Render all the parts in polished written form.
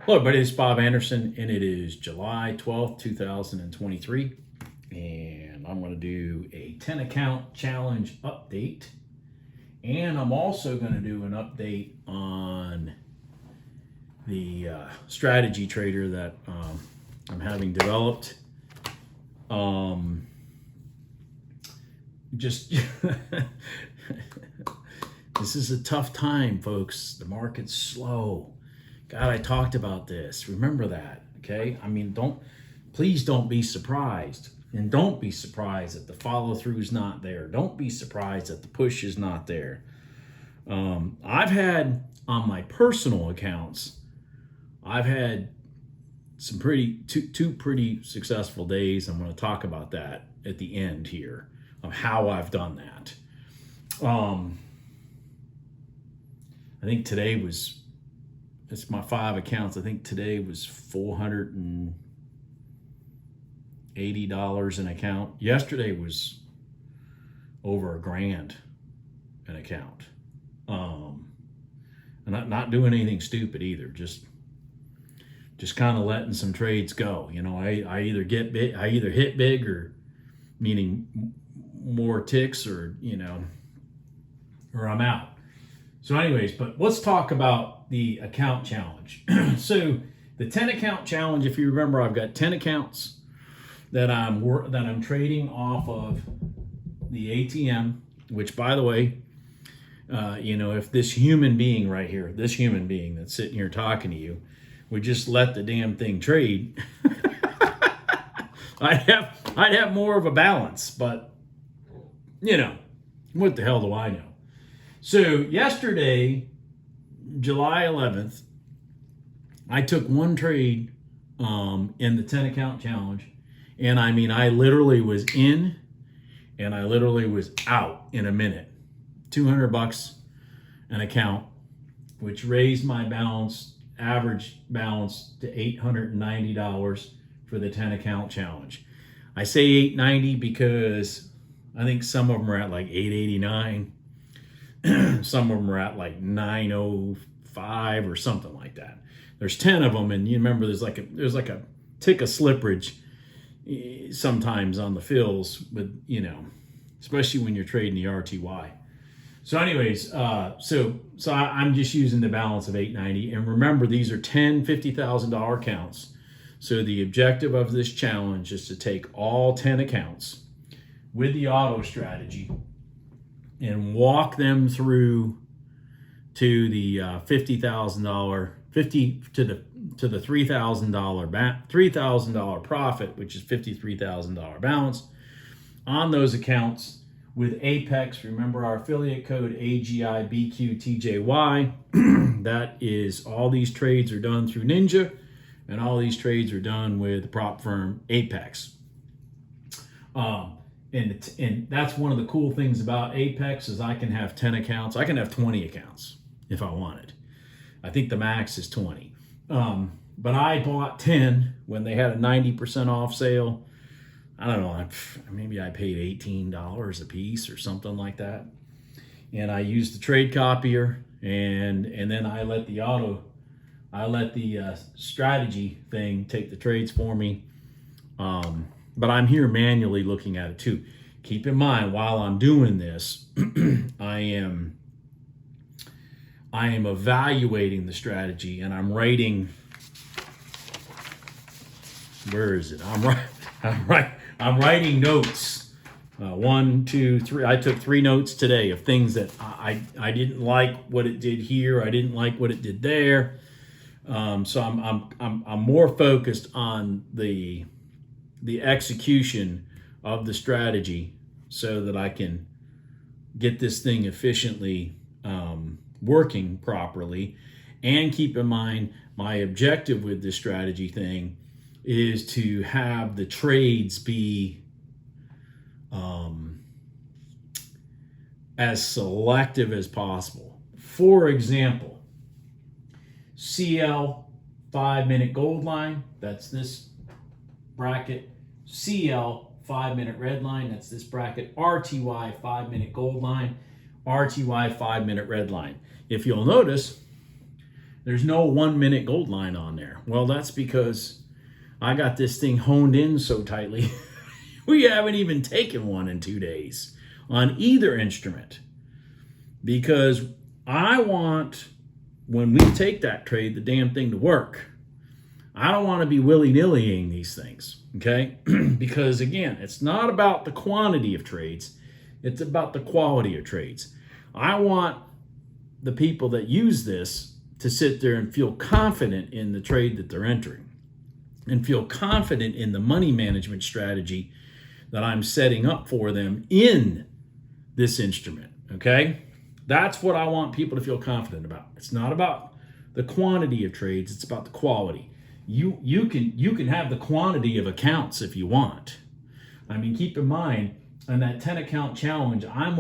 Hello, everybody. It's Bob Anderson, and it is July 12th, 2023. And I'm going to do a 10 account challenge update. And I'm also going to do an update on the strategy trader that I'm having developed. Just this is a tough time, folks. The market's slow. God, I talked about this. Remember that, okay? I mean, please don't be surprised. And don't be surprised that the follow through is not there. Don't be surprised that the push is not there. I've had, on my personal accounts, I've had some two pretty successful days. I'm going to talk about that at the end here of how I've done that. I think today was, it's my 5 accounts. I think today was $480 an account. Yesterday was over $1,000 an account. And not doing anything stupid either. Just kind of letting some trades go. You know, I either get big, I either hit big, or meaning more ticks, or or I'm out. So anyways, but let's talk about the account challenge. So the 10 account challenge, if you remember, I've got 10 accounts that I'm trading off of the ATM, which, by the way, if this human being right here, this human being that's sitting here talking to you, would just let the damn thing trade, I'd have more of a balance, but what the hell do I know? So yesterday, July 11th, I took one trade in the 10 account challenge, and I mean, I literally was in and I literally was out in a minute. $200 an account, which raised my balance, average balance, to $890 for the 10 account challenge. I say $890 because I think some of them are at like $889. Some of them are at like $905 or something like that. There's 10 of them, and you remember there's like a tick of slipperage sometimes on the fills, but especially when you're trading the RTY. So anyways, so I'm just using the balance of $890, and remember, these are 10 $50,000 accounts. So the objective of this challenge is to take all 10 accounts with the auto strategy and walk them through to the $50,000 to the $3,000 profit, which is $53,000 balance on those accounts with Apex. Remember our affiliate code AGIBQTJY. That is, all these trades are done through Ninja, and all these trades are done with the prop firm Apex. And that's one of the cool things about Apex is I can have 10 accounts. I can have 20 accounts if I wanted. I think the max is 20. But I bought 10 when they had a 90% off sale. I don't know, maybe I paid $18 a piece or something like that. And I used the trade copier, and then I let the strategy thing take the trades for me. But I'm here manually looking at it too. Keep in mind, while I'm doing this, I am evaluating the strategy, and I'm writing. Where is it? I'm writing notes. 1, 2, 3. I took 3 notes today of things that I didn't like what it did here. I didn't like what it did there. So I'm more focused on the execution of the strategy so that I can get this thing efficiently working properly. And keep in mind, my objective with this strategy thing is to have the trades be as selective as possible. For example, CL 5-minute gold line, that's this bracket. CL 5-minute red line, that's this bracket. RTY 5-minute gold line, RTY 5-minute red line. If you'll notice, There's no 1 minute gold line on there. Well, that's because I got this thing honed in so tightly. We haven't even taken one in 2 days on either instrument, because I want, when we take that trade, the damn thing to work. I don't want to be willy-nillying these things, okay? Because again, it's not about the quantity of trades, it's about the quality of trades. I want the people that use this to sit there and feel confident in the trade that they're entering, and feel confident in the money management strategy that I'm setting up for them in this instrument, okay? That's what I want people to feel confident about. It's not about the quantity of trades, it's about the quality. You can have the quantity of accounts if you want. I mean, keep in mind, on that 10 account challenge, I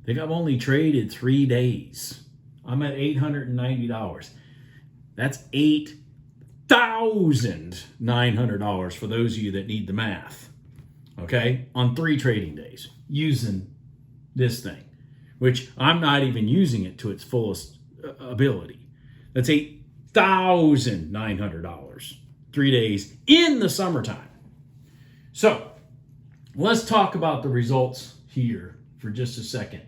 think I've only traded 3 days. I'm at $890. That's $8,900 for those of you that need the math. Okay? On 3 trading days using this thing, which I'm not even using it to its fullest ability. That's $8,900, 3 days in the summertime. So let's talk about the results here for just a second.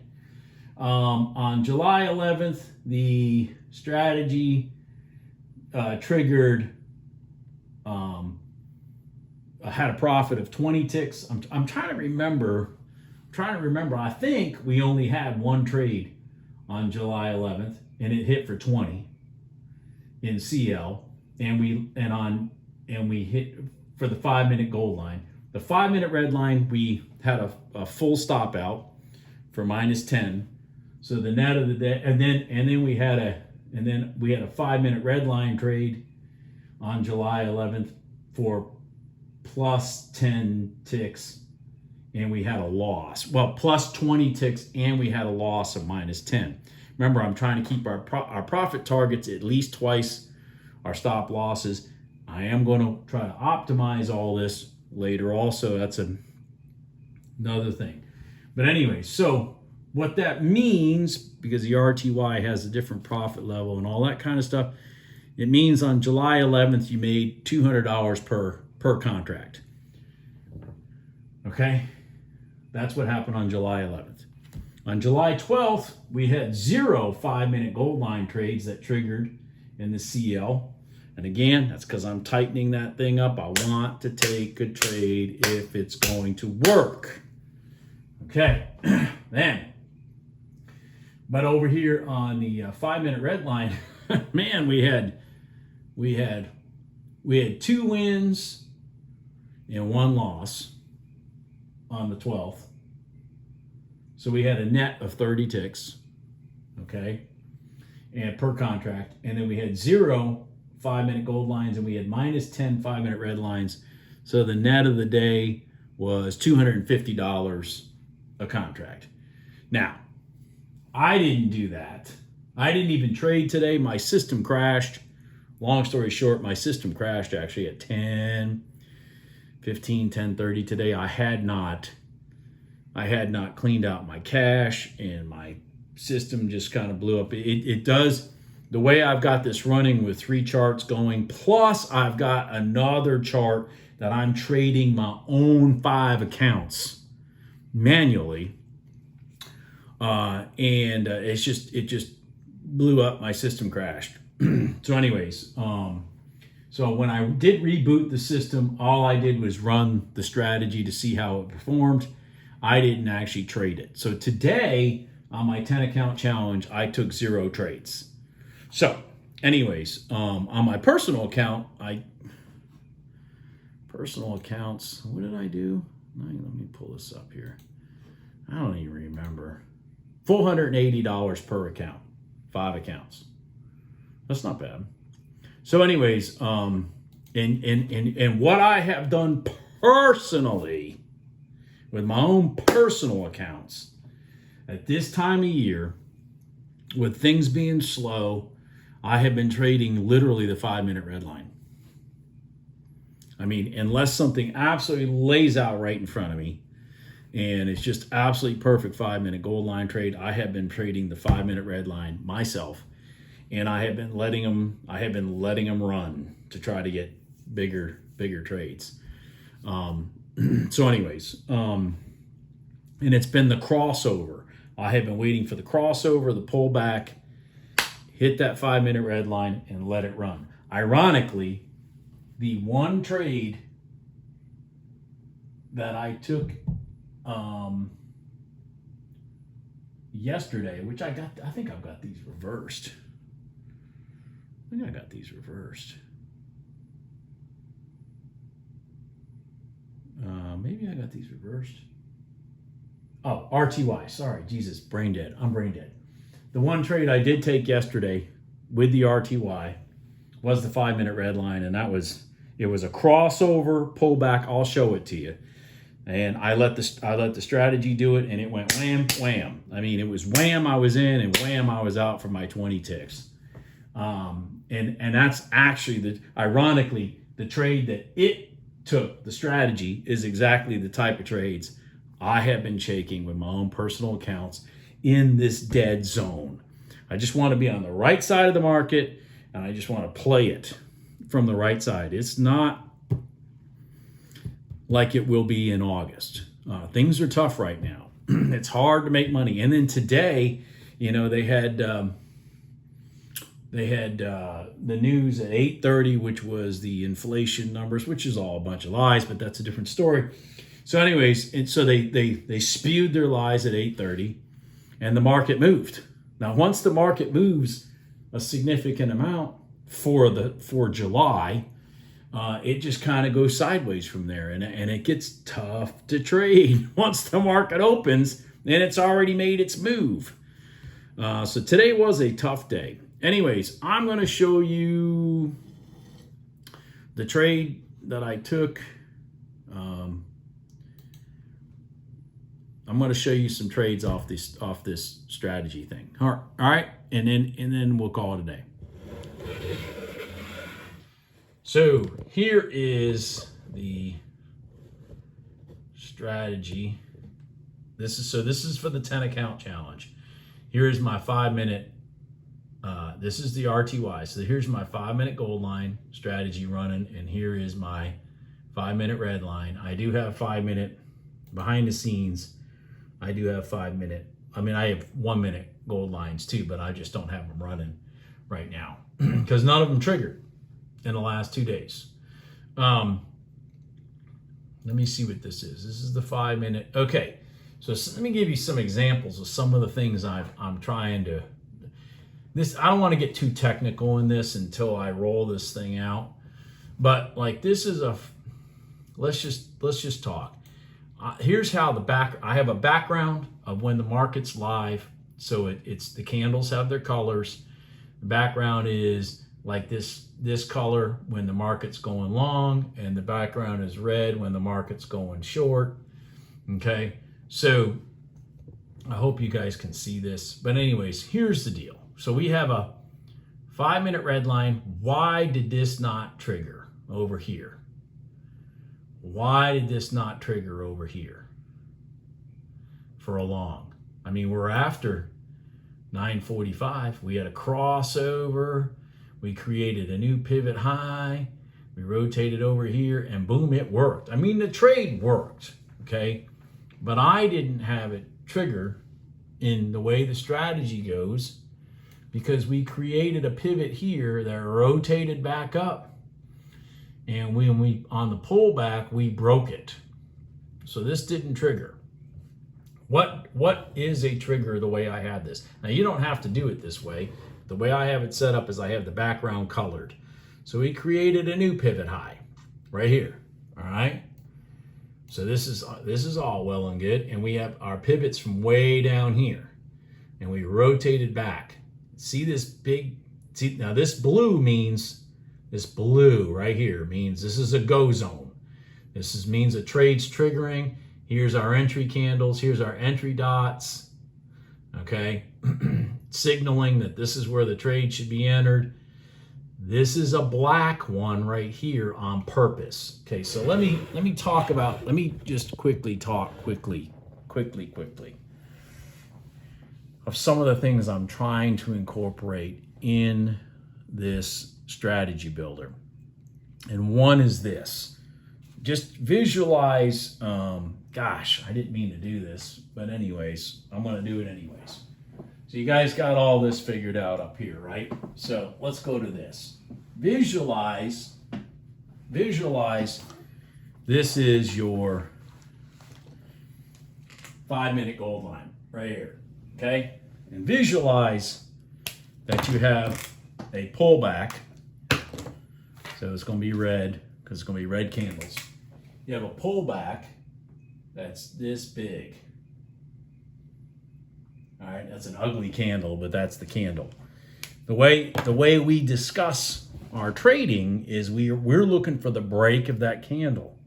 On July 11th, the strategy triggered, had a profit of 20 ticks. I'm trying to remember. I think we only had one trade on July 11th, and it hit for 20 in CL, and we hit for the 5 minute gold line. The 5 minute red line, we had a full stop out for -10. So the net of the day, and then we had a 5 minute red line trade on July 11th for +10 ticks, and we had a loss. Well, +20 ticks, and we had a loss of -10. Remember, I'm trying to keep our profit targets at least twice our stop losses. I am going to try to optimize all this later also. That's another thing. But anyway, so what that means, because the RTY has a different profit level and all that kind of stuff, it means on July 11th you made $200 per contract. Okay? That's what happened on July 11th. On July 12th, we had 0 5 minute gold line trades that triggered in the CL. And again, that's because I'm tightening that thing up. I want to take a trade if it's going to work. Okay, then. But over here on the 5 minute red line, man, we had 2 wins and 1 loss on the 12th. So we had a net of 30 ticks, okay, and per contract. And then we had 0 5 minute gold lines, and we had -10 5 minute red lines. So the net of the day was $250 a contract. Now, I didn't do that. I didn't even trade today. My system crashed. Long story short, my system crashed actually at 10:30 today. I had not cleaned out my cache, and my system just kind of blew up. It does, the way I've got this running with 3 charts going, plus I've got another chart that I'm trading my own 5 accounts manually. It just blew up. My system crashed. So anyways, so when I did reboot the system, all I did was run the strategy to see how it performed. I didn't actually trade it. So today on my 10 account challenge, I took 0 trades. So anyways, on my personal account, personal accounts, what did I do? Let me pull this up here. I don't even remember. $480 per account, 5 accounts. That's not bad. So anyways, and what I have done personally with my own personal accounts at this time of year, with things being slow, I have been trading literally the 5 minute red line. I mean, unless something absolutely lays out right in front of me, and it's just absolutely perfect 5 minute gold line trade, I have been trading the 5 minute red line myself. and I have been letting them run to try to get bigger trades. So anyways, and it's been the crossover. I have been waiting for the crossover, the pullback, hit that 5-minute red line, and let it run. Ironically, the one trade that I took yesterday, which I think I've got these reversed. Maybe I got these reversed. Oh, RTY. Sorry, Jesus, brain dead. I'm brain dead. The one trade I did take yesterday with the RTY was the 5-minute red line, and it was a crossover pullback. I'll show it to you. And I let the strategy do it, and it went wham, wham. I mean, it was wham, I was in, and wham, I was out for my 20 ticks. And that's actually ironically, the trade that it took, the strategy, is exactly the type of trades I have been taking with my own personal accounts in this dead zone. I just want to be on the right side of the market, and I just want to play it from the right side. It's not like it will be in August. Things are tough right now. It's hard to make money. And then today, they had the news at 8:30, which was the inflation numbers, which is all a bunch of lies, but that's a different story. So anyways, and so they spewed their lies at 8:30, and the market moved. Now, once the market moves a significant amount for July, it just kind of goes sideways from there, and it gets tough to trade once the market opens and it's already made its move. So today was a tough day. Anyways, I'm going to show you the trade that I took. I'm going to show you some trades off this strategy thing. All right, and then we'll call it a day. So here is the strategy. This is for the 10 account challenge. Here is my 5-minute. This is the RTY. So here's my 5-minute gold line strategy running, and here is my 5-minute red line. I do have 5-minute behind the scenes. I do have 5-minute. I mean, I have 1-minute gold lines too, but I just don't have them running right now because none of them triggered in the last 2 days. Let me see what this is. This is the 5-minute. Okay, so let me give you some examples of some of the things I'm trying to. I don't want to get too technical in this until I roll this thing out. But like this is let's just talk. Here's how I have a background of when the market's live. So it's the candles have their colors. The background is like this color when the market's going long, and the background is red when the market's going short. Okay, so I hope you guys can see this. But anyways, here's the deal. So we have a 5-minute red line. Why did this not trigger over here? Why did this not trigger over here for a long? I mean, we're after 9:45. We had a crossover. We created a new pivot high. We rotated over here, and boom, it worked. I mean, the trade worked, okay? But I didn't have it trigger in the way the strategy goes because we created a pivot here that rotated back up. And when we, on the pullback, we broke it. So this didn't trigger. What is a trigger the way I had this? Now, you don't have to do it this way. The way I have it set up is I have the background colored. So we created a new pivot high right here, all right? So this is all well and good. And we have our pivots from way down here. And we rotated back. See this now this blue means, this blue right here means this is a go zone. Means a trade's triggering. Here's our entry candles. Here's our entry dots. Okay. Signaling that this is where the trade should be entered. This is a black one right here on purpose. Okay, so let me just quickly talk of some of the things I'm trying to incorporate in this strategy builder. And one is this. Just visualize, gosh, I didn't mean to do this, but anyways, I'm going to do it anyways. So you guys got all this figured out up here, right? So let's go to this. Visualize, this is your 5-minute gold line right here, okay? And visualize that you have a pullback. So it's going to be red because it's going to be red candles. You have a pullback that's this big. All right, that's an ugly candle, but that's the candle. The way we discuss our trading is we're looking for the break of that candle,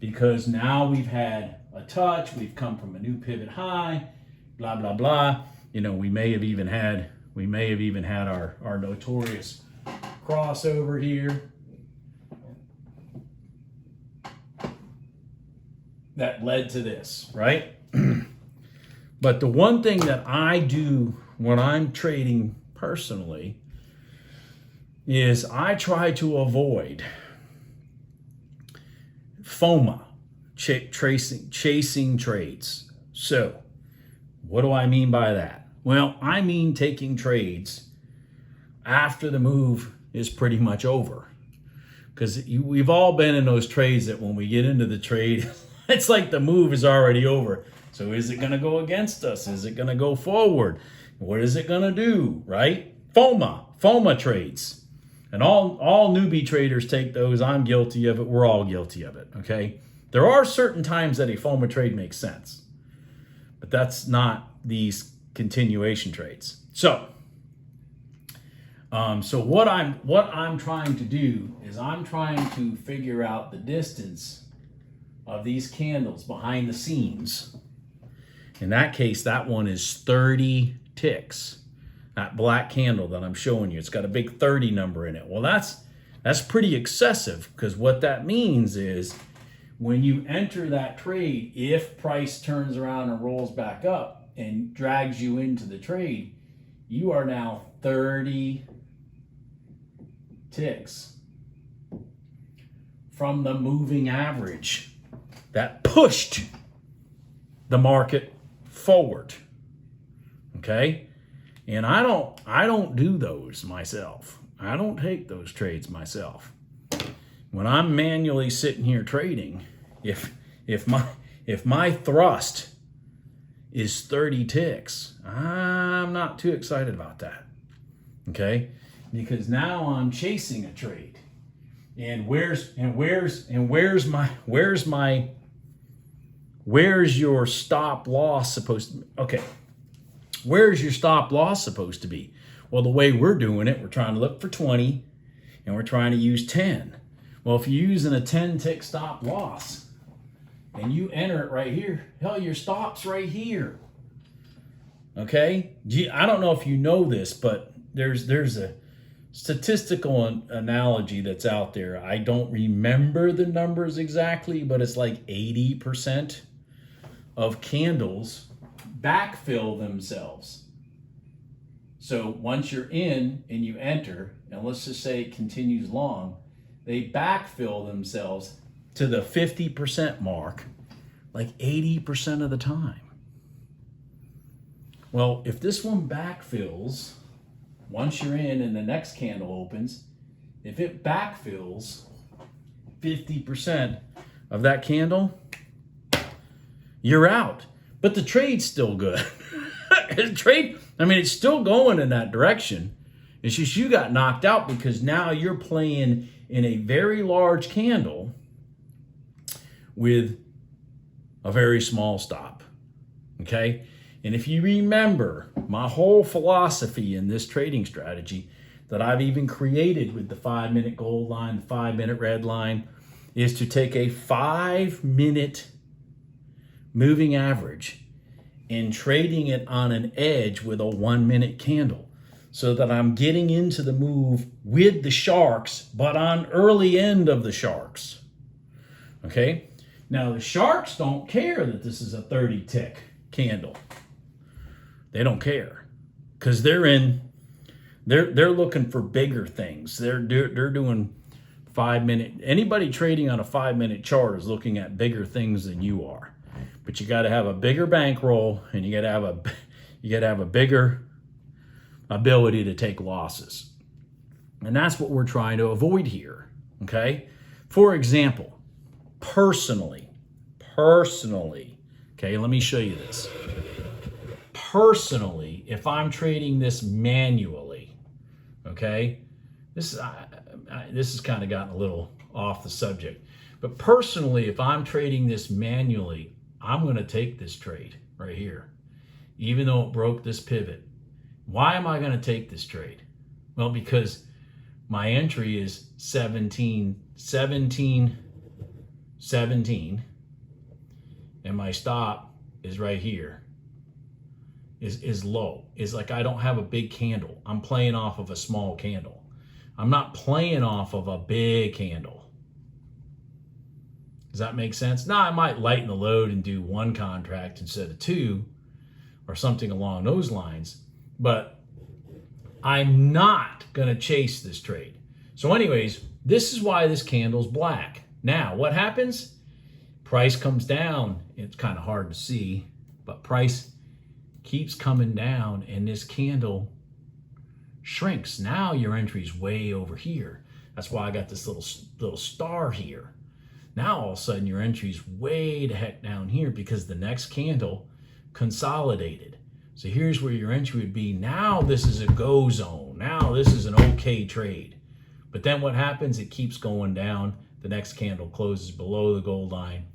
because now we've had a touch, we've come from a new pivot high, blah blah blah. You know, we may have even had our notorious crossover here that led to this, right? But the one thing that I do when I'm trading personally is I try to avoid FOMA, chasing trades. So what do I mean by that? Well, I mean taking trades after the move is pretty much over. Because we've all been in those trades that when we get into the trade, it's like the move is already over. So is it going to go against us? Is it going to go forward? What is it going to do, right? FOMA trades. And all newbie traders take those. I'm guilty of it. We're all guilty of it, okay? There are certain times that a FOMA trade makes sense, but that's not these continuation trades. So what I'm trying to do is I'm trying to figure out the distance of these candles behind the scenes. In that case, that one is 30 ticks. That black candle that I'm showing you, it's got a big 30 number in it. Well, that's pretty excessive, because what that means is when you enter that trade, if price turns around and rolls back up and drags you into the trade, you are now 30 ticks from the moving average that pushed the market forward. Okay? And I don't do those myself. I don't take those trades myself. When I'm manually sitting here trading, if my thrust is 30 ticks, I'm not too excited about that. Okay? Because now I'm chasing a trade. And where's your stop loss supposed to be? Okay. Where's your stop loss supposed to be? Well, the way we're doing it, we're trying to look for 20 and we're trying to use 10. Well, if you're using a 10 tick stop loss and you enter it right here, hell, your stop's right here. Okay? I don't know if you know this, but there's a statistical analogy that's out there. I don't remember the numbers exactly, but it's like 80% of candles backfill themselves. So once you're in and you enter, and let's just say it continues long, they backfill themselves to the 50% mark like 80% of the time. Well, if this one backfills, once you're in and the next candle opens, if it backfills 50% of that candle, you're out. But the trade's still good. It's still going in that direction. It's just you got knocked out because now you're playing in a very large candle with a very small stop. Okay? And if you remember my whole philosophy in this trading strategy that I've even created with the 5-minute gold line, the 5-minute red line, is to take a 5-minute moving average and trading it on an edge with a 1-minute candle so that I'm getting into the move with the sharks, but on early end of the sharks. Okay? Now, the sharks don't care that this is a 30 tick candle. They don't care because they're in They're looking for bigger things. They're doing 5-minute. Anybody trading on a 5-minute chart is looking at bigger things than you are. But you got to have a bigger bankroll, and you got to have a bigger ability to take losses. And that's what we're trying to avoid here. Okay? For example, personally, okay, let me show you this. Personally, if I'm trading this manually, okay, this has kind of gotten a little off the subject, but personally, if I'm trading this manually, I'm going to take this trade right here, even though it broke this pivot. Why am I going to take this trade? Well, because my entry is 17, 17, 17, and my stop is right here. Is low. Is like I don't have a big candle. I'm playing off of a small candle. I'm not playing off of a big candle. Does that make sense? Now I might lighten the load and do 1 contract instead of 2 or something along those lines, but I'm not going to chase this trade. So anyways, this is why this candle's black. Now, what happens? Price comes down. It's kind of hard to see, but price keeps coming down and this candle shrinks. Now your entry's way over here. That's why I got this little star here. Now all of a sudden your entry's way the heck down here because the next candle consolidated. So here's where your entry would be. Now this is a go zone. Now this is an okay trade. But then what happens? It keeps going down. The next candle closes below the gold line,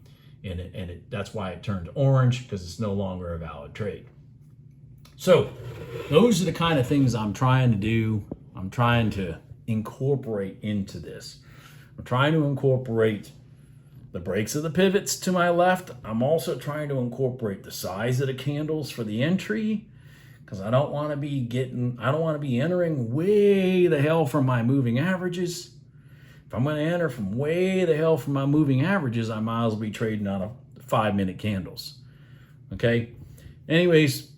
and that's why it turned orange, because it's no longer a valid trade. So those are the kind of things I'm trying to do. I'm trying to incorporate into this. I'm trying to incorporate the breaks of the pivots to my left. I'm also trying to incorporate the size of the candles for the entry, because I don't want to be entering way the hell from my moving averages. If I'm going to enter from way the hell from my moving averages, I might as well be trading on a 5-minute candles. Okay. Anyways,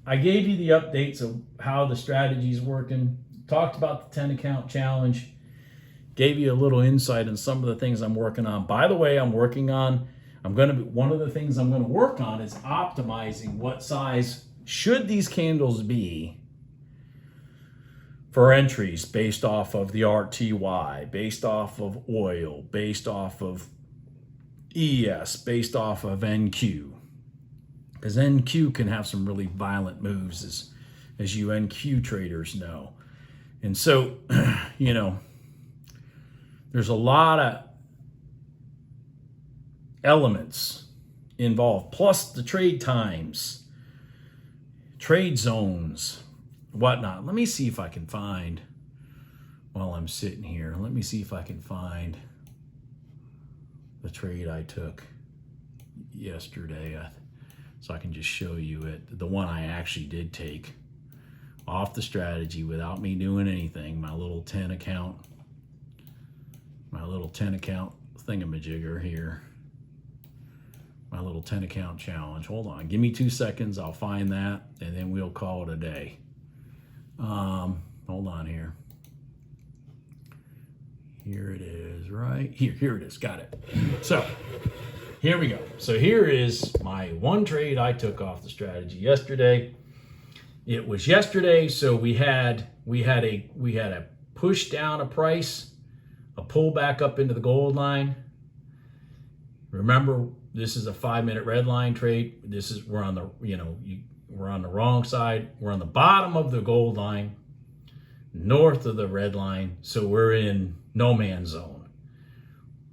I gave you the updates of how the strategy is working, talked about the 10 account challenge, gave you a little insight on some of the things I'm working on. By the way, one of the things I'm going to work on is optimizing what size should these candles be for entries based off of the RTY, based off of oil, based off of ES, based off of NQ. Because NQ can have some really violent moves, as you NQ traders know. And so, there's a lot of elements involved, plus the trade times, trade zones, whatnot. Let me see if I can find, while I'm sitting here, let me see if I can find the trade I took yesterday. So I can just show you it. The one I actually did take off the strategy without me doing anything. My little 10 account thingamajigger here. My little 10 account challenge. Hold on, give me 2 seconds. I'll find that and then we'll call it a day. Hold on here. Here it is, right here. Here it is. Got it. So here we go. So here is my one trade I took off the strategy yesterday. It was yesterday, so we had a push down a price, a pull back up into the gold line. Remember, this is a 5-minute red line trade. We're on the wrong side. We're on the bottom of the gold line, north of the red line, so we're in no man's zone.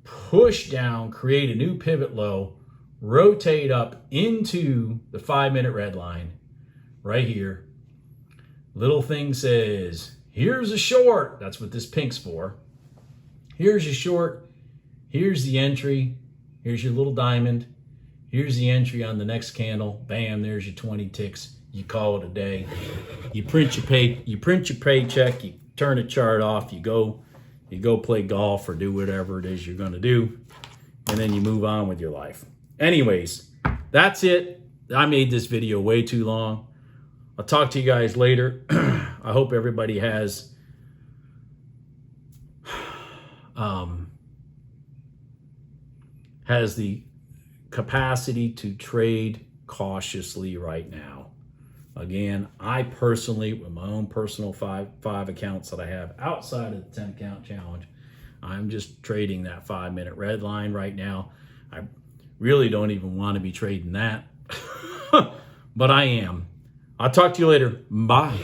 Push down, create a new pivot low, rotate up into the 5-minute red line right here. Little thing says, here's a short. That's what this pink's for. Here's your short. Here's the entry. Here's your little diamond. Here's the entry on the next candle. Bam, there's your 20 ticks. You call it a day. You print your paycheck, you turn the chart off, you go play golf or do whatever it is you're going to do, and then you move on with your life. Anyways, that's it. I made this video way too long. I'll talk to you guys later. I hope everybody has the capacity to trade cautiously right now. Again, I personally, with my own personal five accounts that I have outside of the 10 account challenge, I'm just trading that 5-minute red line right now. I really don't even want to be trading that, but I am. I'll talk to you later. Bye.